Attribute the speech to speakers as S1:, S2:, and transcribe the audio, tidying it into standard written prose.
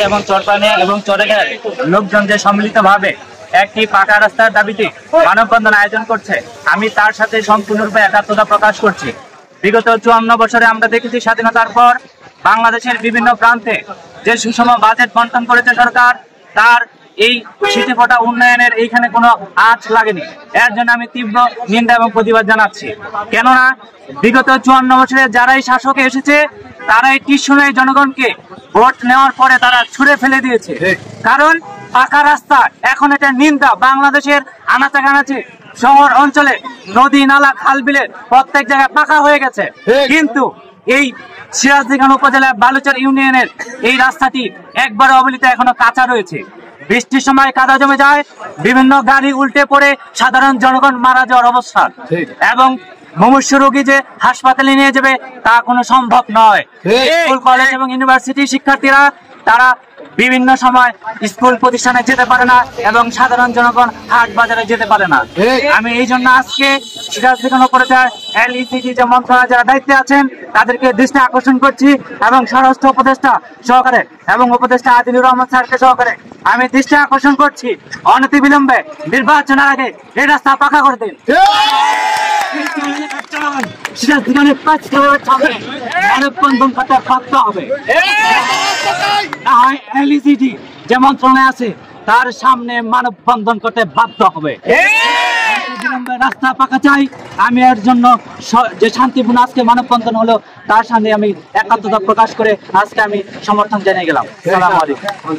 S1: এবং চরপানিয়া এবং চরেঘাট লোকজন যে সম্মিলিতভাবে একটি পাকা রাস্তার দাবিতে মানববন্ধন আয়োজন করছে, আমি তার সাথে সম্পূর্ণরূপে একাত্মতা প্রকাশ করছি। বিগত 54 বছরে আমরা দেখেছি স্বাধীনতার পর বাংলাদেশের বিভিন্ন প্রান্তে যে সুষম বাজেট বণ্টন করেছে সরকার, তার এই সিটিপোটা উন্নয়নের এইখানে কোনো আঁচ লাগেনি। এর জন্য আমি তীব্র নিন্দা এবং প্রতিবাদ জানাচ্ছি। কেননা বিগত 54 বছরে যারাই শাসকে এসেছে তারাই টিসুনাই জনগণকে ভোট নেওয়ার পরে তারা ছুঁড়ে ফেলে দিয়েছে। কারণ পাকা রাস্তা এখন এটা নিন্দা। বাংলাদেশের আনাচে কানাচে শহর অঞ্চলে নদী নালা খাল বিলে প্রত্যেক জায়গায় পাকা হয়ে গেছে, কিন্তু এই সিরাজদিখান উপজেলার বালুচর ইউনিয়নের এই রাস্তাটি একবার অবহেলিত, এখনো কাঁচা রয়েছে। বৃষ্টির সময় কাদা জমে যায়, বিভিন্ন গাড়ি উল্টে পড়ে সাধারণ জনগণ মারা যাওয়ার অবস্থা, এবং মুমূর্ষু রোগী যে হাসপাতালে নিয়ে যাবে তা কোনো সম্ভব নয়। স্কুল কলেজ এবং ইউনিভার্সিটি শিক্ষার্থীরা তারা বিভিন্ন সময় স্কুল প্রতিষ্ঠানে যেতে পারে না এবং সাধারণ জনগণ হাট বাজারে যেতে পারে না। আমি এই জন্য আজকে সিরাজদিখান উপজেলার LECT যে মন্ত্রণালয় যারা দায়িত্বে আছেন তাদেরকে দৃষ্টি আকর্ষণ করছি, এবং স্বরাষ্ট্র উপদেষ্টা সহকারে এবং উপদেষ্টা আদিলুর রহমান স্যারকে সহকারে আমি দৃষ্টি আকর্ষণ করছি, অনতিবিলম্বে নির্বাচনের আগে এই রাস্তা পাকা করে দিন। সিরাজদিখানের মানববন্ধন করতে বাধ্য হবে। LECT যে মন্ত্রণালয় আছে তার সামনে মানববন্ধন করতে বাধ্য হবে। রাস্তা পাকা চাই। আমি এর জন্য যে শান্তিপূর্ণ আজকে মানববন্ধন হলো তার সামনে আমি একাত্মতা প্রকাশ করে আজকে আমি সমর্থন জানিয়ে গেলাম। আসসালামু আলাইকুম।